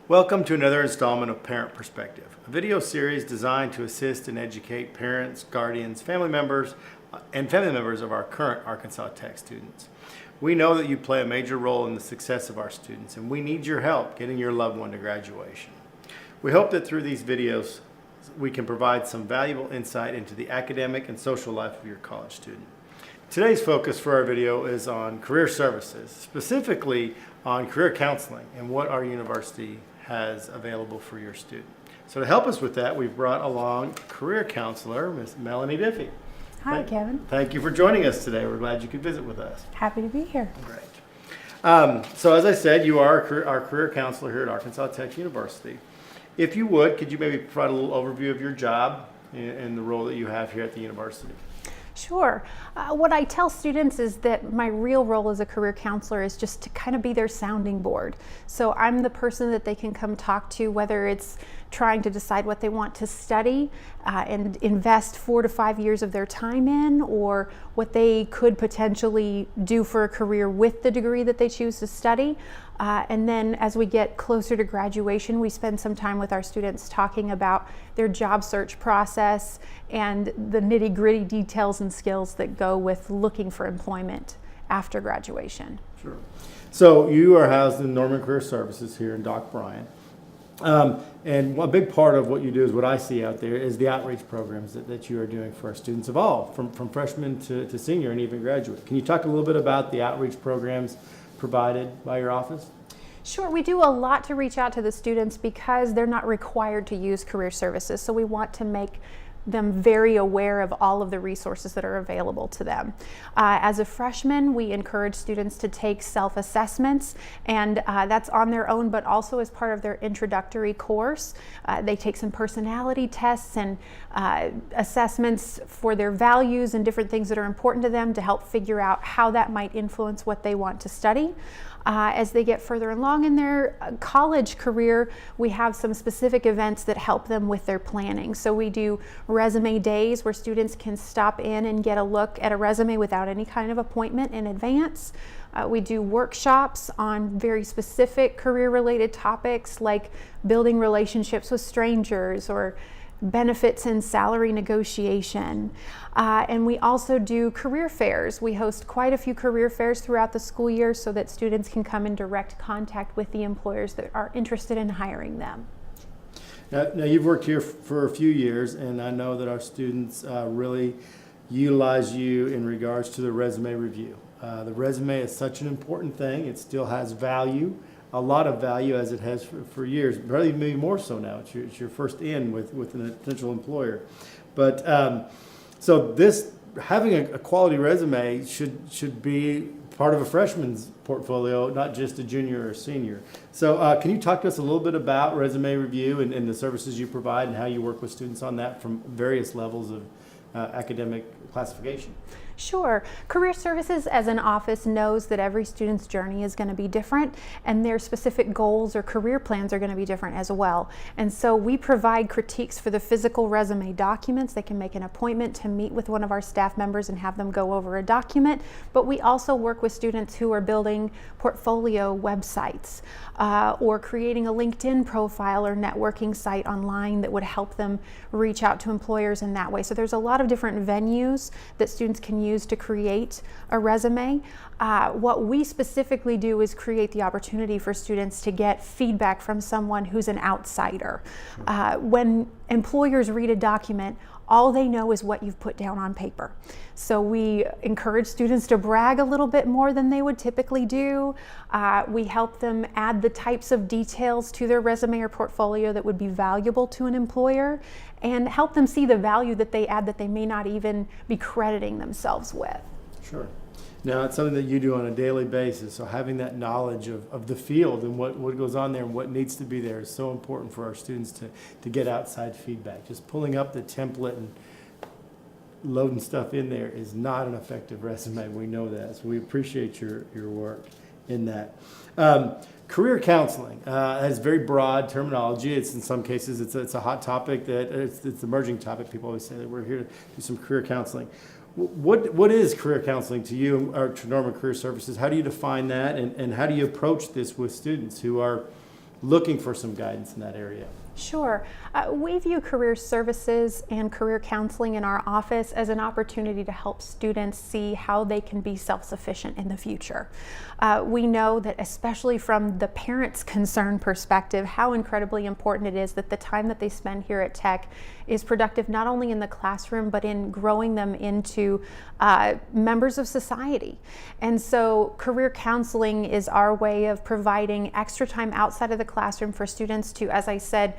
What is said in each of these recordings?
Welcome to another installment of Parent Perspective, a video series designed to assist and educate parents, guardians, family members of our current Arkansas Tech students. We know that you play a major role in the success of our students, and we need your help getting your loved one to graduation. We hope that through these videos, we can provide some valuable insight into the academic and social life of your college student. Today's focus for our video is on career services, specifically on career counseling and what our university has available for your student. So to help us with that, we've brought along career counselor, Ms. Melanie Diffie. Hi, Kevin. Thank you for joining us today. We're glad you could visit with us. Happy to be here. Great. So as I said, you are our career counselor here at Arkansas Tech University. If you would, could you maybe provide a little overview of your job and the role that you have here at the university? Sure. What I tell students is that my real role as a career counselor is just to kind of be their sounding board. So I'm the person that they can come talk to, whether it's trying to decide what they want to study and invest 4 to 5 years of their time in, or what they could potentially do for a career with the degree that they choose to study. And then as we get closer to graduation, we spend some time with our students talking about their job search process and the nitty-gritty details and skills that go with looking for employment after graduation. Sure. So you are housed in Norman Career Services here in Doc Bryan. And a big part of what you do is what I see out there is the outreach programs that you are doing for our students of all, from freshman to senior and even graduate. Can you talk a little bit about the outreach programs provided by your office? Sure, we do a lot to reach out to the students because they're not required to use career services. So we want to make them very aware of all of the resources that are available to them. As a freshman, we encourage students to take self-assessments, and that's on their own, but also as part of their introductory course. They take some personality tests and assessments for their values and different things that are important to them to help figure out how that might influence what they want to study. As they get further along in their college career, we have some specific events that help them with their planning. So we do resume days where students can stop in and get a look at a resume without any kind of appointment in advance. We do workshops on very specific career-related topics like building relationships with strangers or benefits and salary negotiation. And we also do career fairs. We host quite a few career fairs throughout the school year so that students can come in direct contact with the employers that are interested in hiring them. Now you've worked here for a few years, and I know that our students really utilize you in regards to the resume review. The resume is such an important thing. It still has value, a lot of value, as it has for years, probably maybe more so now. It's your first in with a potential employer. But so this, having a quality resume should be part of a freshman's portfolio, not just a junior or senior. So can you talk to us a little bit about resume review and the services you provide and how you work with students on that from various levels of academic classification? Sure. Career Services as an office knows that every student's journey is going to be different, and their specific goals or career plans are going to be different as well. And so we provide critiques for the physical resume documents. They can make an appointment to meet with one of our staff members and have them go over a document. But we also work with students who are building portfolio websites or creating a LinkedIn profile or networking site online that would help them reach out to employers in that way. So there's a lot of different venues that students can use to create a resume. What we specifically do is create the opportunity for students to get feedback from someone who's an outsider. When employers read a document, all they know is what you've put down on paper. So we encourage students to brag a little bit more than they would typically do. We help them add the types of details to their resume or portfolio that would be valuable to an employer, and help them see the value that they add that they may not even be crediting themselves with. Sure. Now, it's something that you do on a daily basis, so having that knowledge of the field and what goes on there and what needs to be there is so important for our students to get outside feedback. Just pulling up the template and loading stuff in there is not an effective resume. We know that, so we appreciate your work in that. Career counseling has very broad terminology. It's in some cases it's a hot topic that it's an emerging topic. People always say that we're here to do some career counseling. What is career counseling to you or to Norman Career Services? How do you define that, and how do you approach this with students who are looking for some guidance in that area? Sure. We view career services and career counseling in our office as an opportunity to help students see how they can be self-sufficient in the future. We know that, especially from the parents' concern perspective, how incredibly important it is that the time that they spend here at Tech is productive not only in the classroom but in growing them into members of society. And so career counseling is our way of providing extra time outside of the classroom for students to, as I said,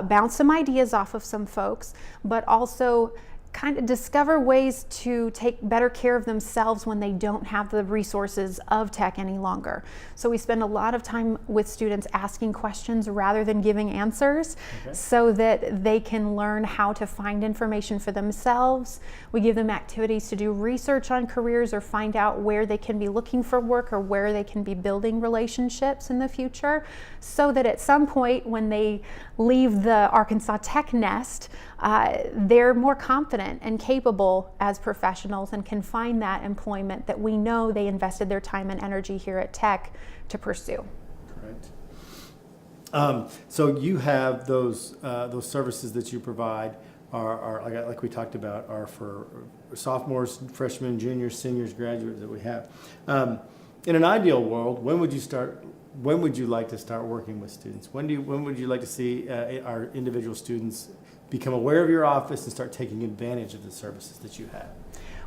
bounce some ideas off of some folks, but also kind of discover ways to take better care of themselves when they don't have the resources of Tech any longer. So we spend a lot of time with students asking questions rather than giving answers, so that they can learn how to find information for themselves. We give them activities to do research on careers or find out where they can be looking for work or where they can be building relationships in the future, so that at some point when they leave the Arkansas Tech nest, they're more confident and capable as professionals and can find that employment that we know they invested their time and energy here at Tech to pursue. Correct. So you have those services that you provide are like we talked about, are for sophomores, freshmen, juniors, seniors, graduates that we have. In an ideal world, when would you like to start working with students? When would you like to see our individual students become aware of your office and start taking advantage of the services that you have?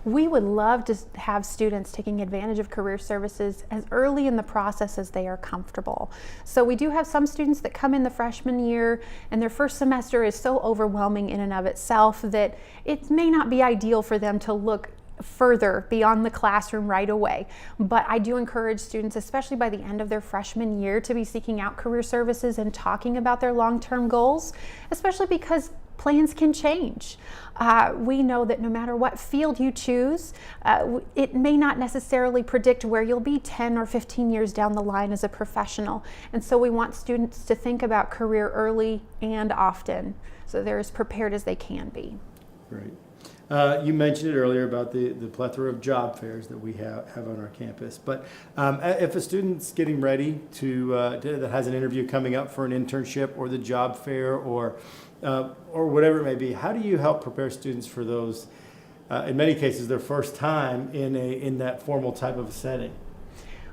We would love to have students taking advantage of career services as early in the process as they are comfortable. So we do have some students that come in the freshman year and their first semester is so overwhelming in and of itself that it may not be ideal for them to look further beyond the classroom right away. But I do encourage students, especially by the end of their freshman year, to be seeking out career services and talking about their long-term goals, especially because plans can change. We know that no matter what field you choose, it may not necessarily predict where you'll be 10 or 15 years down the line as a professional. And so we want students to think about career early and often, so they're as prepared as they can be. Great. You mentioned it earlier about the plethora of job fairs that we have on our campus. But if a student's getting ready that has an interview coming up for an internship or the job fair or whatever it may be, how do you help prepare students for those, in many cases, their first time in that formal type of setting?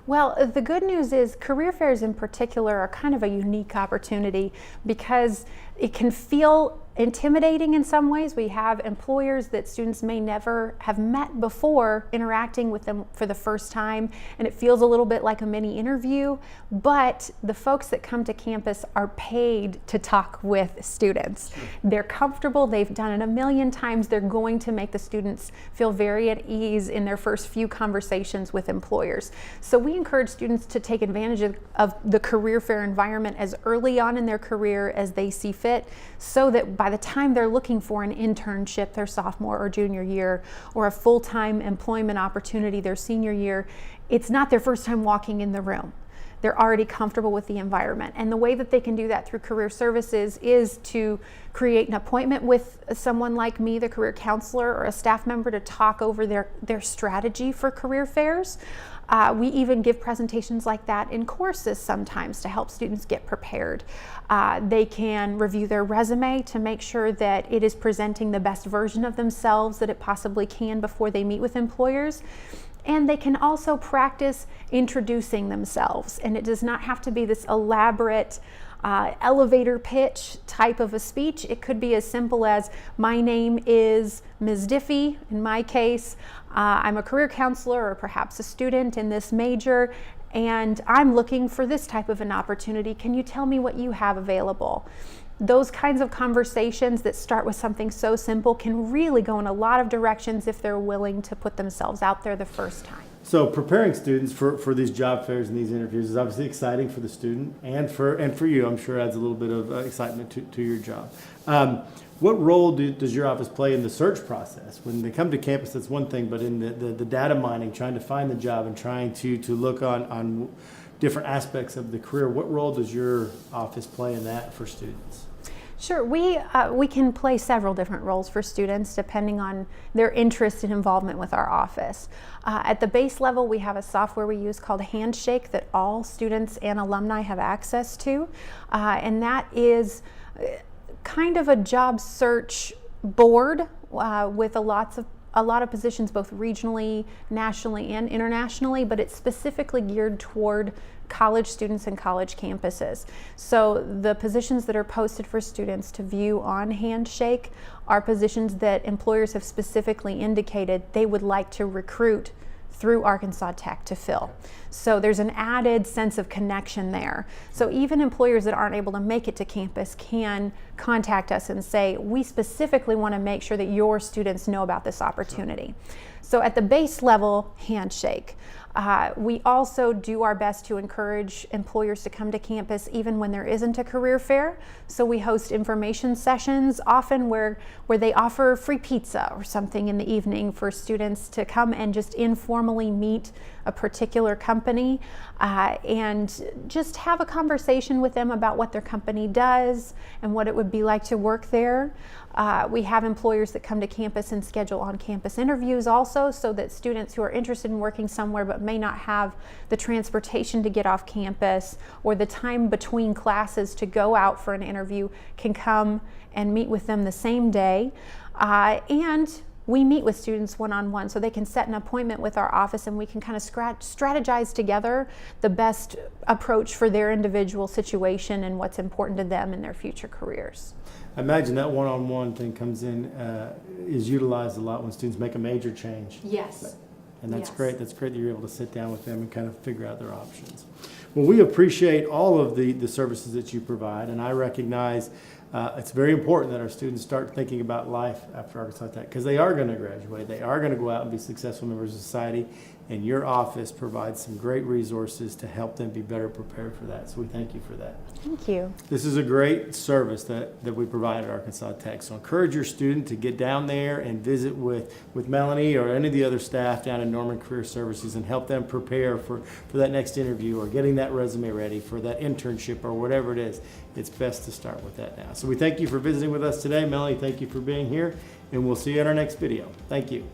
Well, the good news is career fairs in particular are kind of a unique opportunity because it can feel intimidating in some ways. We have employers that students may never have met before interacting with them for the first time, and it feels a little bit like a mini interview, but the folks that come to campus are paid to talk with students. They're comfortable, they've done it a million times, they're going to make the students feel very at ease in their first few conversations with employers. So we encourage students to take advantage of the career fair environment as early on in their career as they see fit, so that by the time they're looking for an internship their sophomore or junior year, or a full-time employment opportunity their senior year, it's not their first time walking in the room. They're already comfortable with the environment. And the way that they can do that through career services is to create an appointment with someone like me, the career counselor, or a staff member to talk over their strategy for career fairs. We even give presentations like that in courses sometimes to help students get prepared. They can review their resume to make sure that it is presenting the best version of themselves that it possibly can before they meet with employers. And they can also practice introducing themselves. And it does not have to be this elaborate elevator pitch type of a speech. It could be as simple as, my name is Ms. Diffie. In my case, I'm a career counselor or perhaps a student in this major, and I'm looking for this type of an opportunity. Can you tell me what you have available? Those kinds of conversations that start with something so simple can really go in a lot of directions if they're willing to put themselves out there the first time. So preparing students for these job fairs and these interviews is obviously exciting for the student and for you. I'm sure adds a little bit of excitement to your job. What role does your office play in the search process? When they come to campus, that's one thing, but in the data mining, trying to find the job and trying to look on different aspects of the career, what role does your office play in that for students? Sure, we can play several different roles for students depending on their interest and involvement with our office. At the base level, we have a software we use called Handshake that all students and alumni have access to, and that is kind of a job search board with a lot of positions both regionally, nationally, and internationally, but it's specifically geared toward college students and college campuses. So the positions that are posted for students to view on Handshake are positions that employers have specifically indicated they would like to recruit through Arkansas Tech to fill. So there's an added sense of connection there. So even employers that aren't able to make it to campus can contact us and say, we specifically want to make sure that your students know about this opportunity. So at the base level, Handshake. We also do our best to encourage employers to come to campus even when there isn't a career fair. So we host information sessions, often where they offer free pizza or something in the evening for students to come and just informally meet a particular company and just have a conversation with them about what their company does and what it would be like to work there. We have employers that come to campus and schedule on-campus interviews also, so that students who are interested in working somewhere but may not have the transportation to get off campus or the time between classes to go out for an interview can come and meet with them the same day. And we meet with students one-on-one, so they can set an appointment with our office and we can kind of strategize together the best approach for their individual situation and what's important to them in their future careers. I imagine that one-on-one thing comes in, is utilized a lot when students make a major change. Yes. And that's Yes. great. That's great that you're able to sit down with them and kind of figure out their options. Well, we appreciate all of the services that you provide, and I recognize it's very important that our students start thinking about life after Arkansas Tech, because they are going to graduate. They are going to go out and be successful members of society, and your office provides some great resources to help them be better prepared for that. So we thank you for that. Thank you. This is a great service that we provide at Arkansas Tech. So encourage your student to get down there and visit with Melanie or any of the other staff down in Norman Career Services and help them prepare for that next interview or getting that resume ready for that internship or whatever it is. It's best to start with that now. So we thank you for visiting with us today. Melanie, thank you for being here, and we'll see you in our next video. Thank you.